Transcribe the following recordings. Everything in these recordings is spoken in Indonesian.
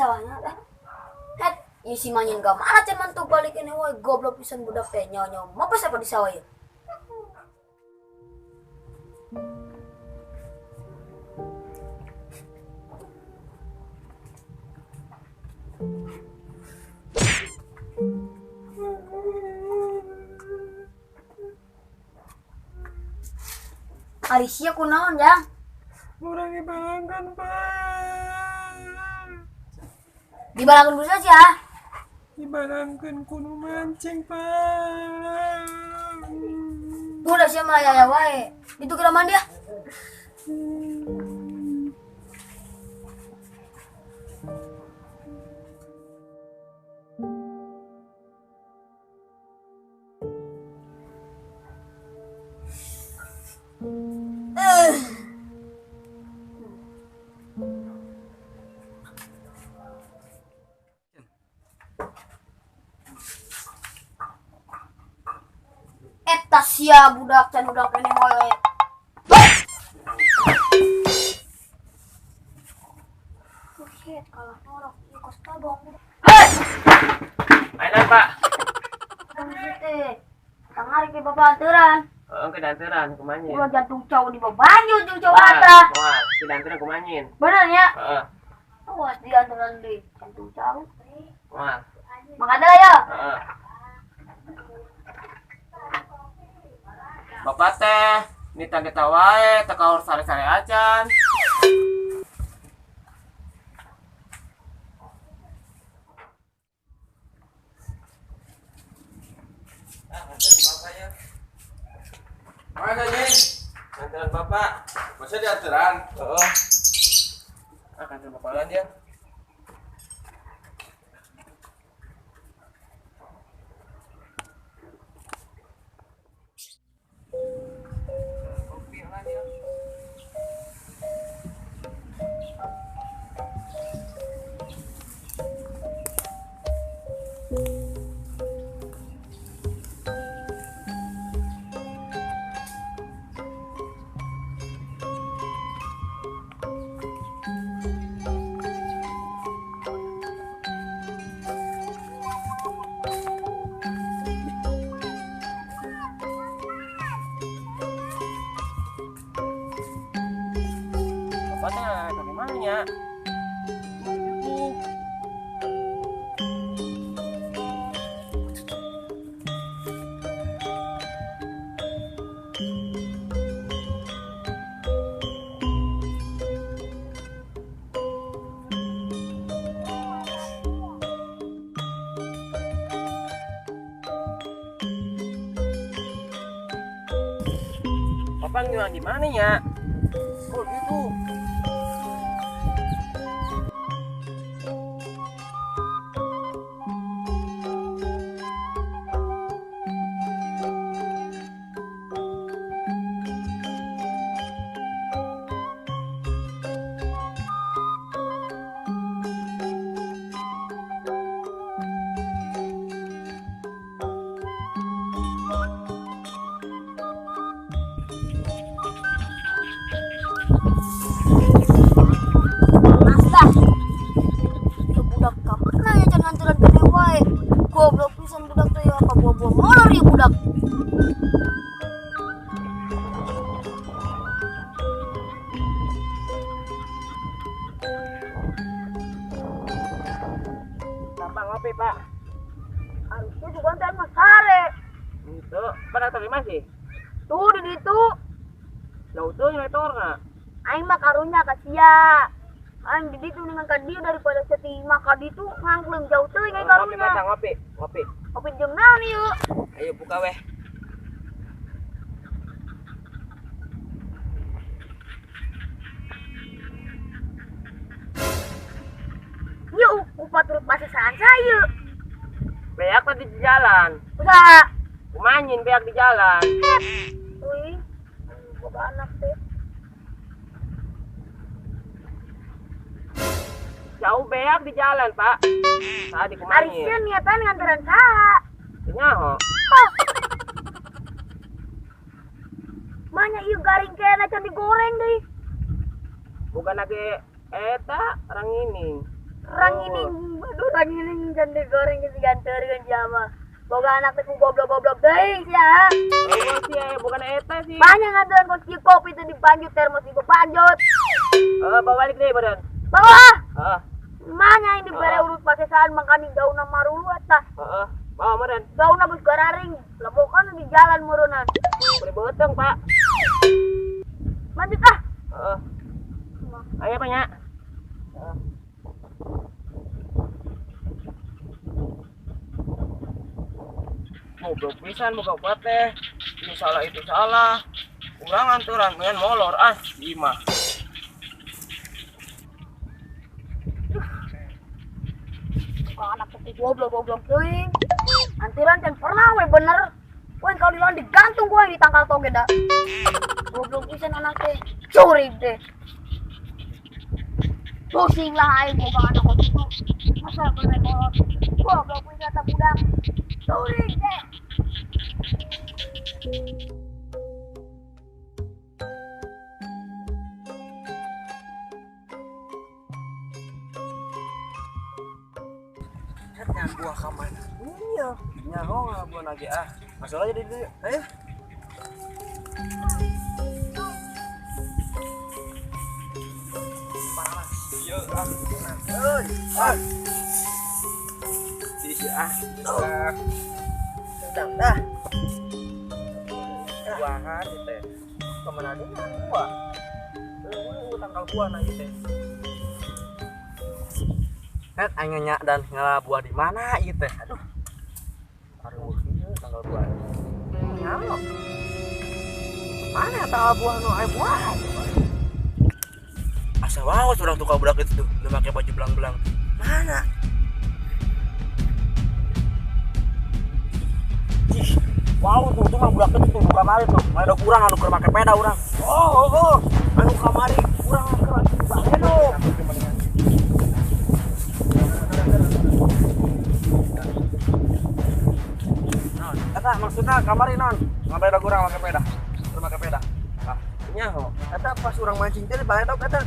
sawahnya dah. Het, ieu si manyin ka mana can mantuk balik ini woy goblok pisan budak teh nyawa mau pas apa di sawah ieu. Arisia kunaon Jang? Kurang dibalangkan Pak. Dibalangkeun ku saja. Dibalangkan kuno mancing Pak. Udah sia mah aya wae. Itu kira mandi ya? Eta sia budak can budak kene wae. Shit, kalau ngorok ikut tabong. Mainan Pak. Kan teh. Tangari ke babanteran. Oh, ke danteran kumanyin. Ulah jantung cowok di babanyu jeung cowok atas. Wah, ke danteran kumanyin. Bener ya? Heeh. Awas di anteran deui jantung cowok. Wah. Makada ya. Heeh. Bapak teh, nita kita wae, teu kaur sare-sare acan. Mana nih? Danteran Bapak. Masa dianteran? Heeh. Kantor Bapak lan dia. Bapak teh dari mana nya? Bapak ngilang di mana nya? Oh gitu. Nasdah. Itu budak ka mana ya can anteran kene wae. Goblok pisan budak teh ya apa buah-buah molor ya budak. Bapak ngopi Pak. Harusnya juga anteran mah sare. Itu, pada tadi masih. Tuh di ditu. Jauh tuh yang torna. Aing mah karunya ka sia. Aing di ditu dengan ka dieu daripada setima ka ditu ngangkleng jauh teuing aing Ngopi karunya. mata ngopi, ngopi. Kopi jeung naon ieu? Ayo buka weh. Ieu upat turut pasisaan saya. Beak tadi di jalan. Udah. Kumanyin beak di jalan. Wih. Boga anak teh. Jauh beak di jalan Pak. Tadi kumanyin. Arisnya niatan nganteran saha? Nyaho. Oh. Manya ieu garing kena can digoreng deui. Bukan lagi eta orang ini. Orang ini, aduh orang ini jangan goreng ke si ganter kan Jawa. Boga anak teku goblok-goblok deui ya. Oh sih, bukan eta sih. Banyak nganteran kopi itu dibanjut termos itu banjut. Bawa balik deh badan. Bawah. Heeh. Mana yang dibere urut pakai saan makani gauna marulu eta. Heeh. Bawa badan. Gauna bus gararing, lebokan di jalan murunan. Boleh botong, Pak. Lanjut ah. Heeh. Ayo, Pak, nya. Goblok pisan muka buat teh. Ini salah itu salah. Urang anturan dengan molor imah. Anak teku goblok-goblok deui. Antiran can pernah we bener. Wen kalau dilawan digantung gua di tangkal toge dah. Goblok pisan anak teh. Curi deh. Pusing lah aing boga anak itu. Masa bener kolot. Goblok pisan tak budang. Curi deh. Jangan buah kamar. Iya. Nyaho nggak buah lagi Masuk aja dulu. Ayo. Panas. Yo Sedang dah. Buahan teh. Kemana dia buah? Tanggal buah nanti teh. Anginnya dan ngala buah di mana ieu teh? Aduh. Aduh, ieu tanggal buah. Nyalo. Mana tanggal buah nu aya buah? Asa waos urang tukang budak itu tuh, udah pakai baju belang-belang. Mana? Ih, wow tuh mah budak itu tuh kamari tuh. Ada urang anu keur make peda urang. Oh. Anu kamari urang keur bahedo. Eta maksudnya kamari non, ngabeda kurang make peda. Keur make peda. Ah, nyaho. Eta pas urang mancing teh bahedo eta.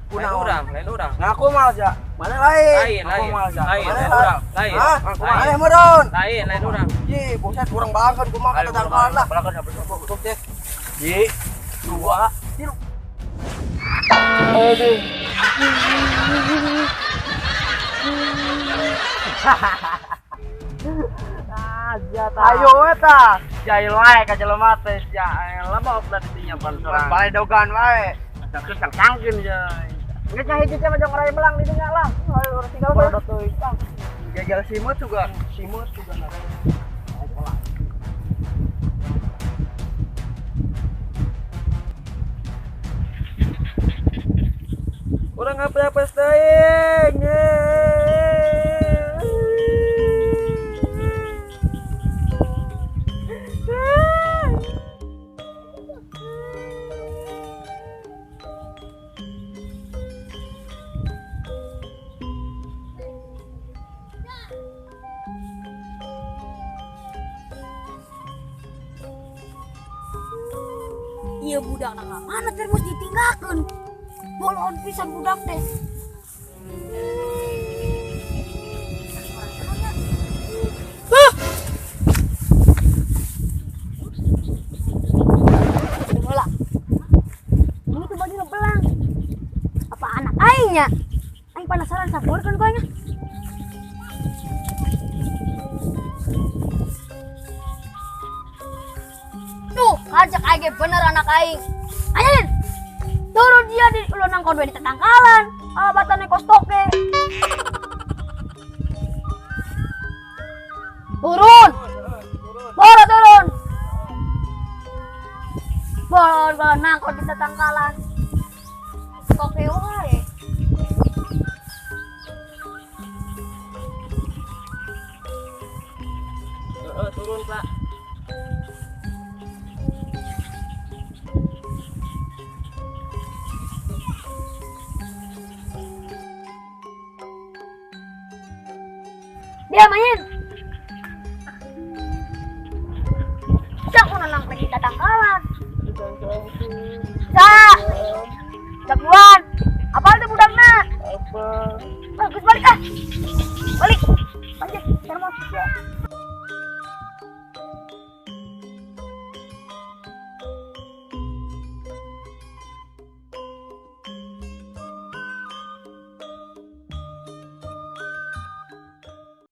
Lain urang. Ngaku mal aja. Mana lain? Lain urang. Lain. Mana meureun? Lain urang. Ji, buset urang balangkeun kumaha kata tangkalan lah. Balangkeun habis teh. Ji, 2, 3. Aduh. Ayo eta. Jai wae ka jelema teh, jaela mah udah didinya pansoran. Bale dogan wae. Terus cangkeun jeuy. Geus nya hiji teh mah jong rai melang di dinya lah. Urang tinggal barodot teuing. Jajal simut juga nah. Urang ngapes teuing. Iya budak nah mana termos ditinggalkan. Bolon pisan budak teh. Ini tuh baju belang. Apa anak aingnya? Aing penasaran sakur kan konya. Tuh, ajak aja bener anak aing. Ayo, turun dia di ulunang konwe di tetangkalan. Batane kos toke. Turun. Turun. Bolon nangkot di tetangkalan. Toke wae. Turun, Pak. Dia main. Siapa nang pergi tatangkalan? Sa. Jagoan. Apa itu budakna? Apa? ya.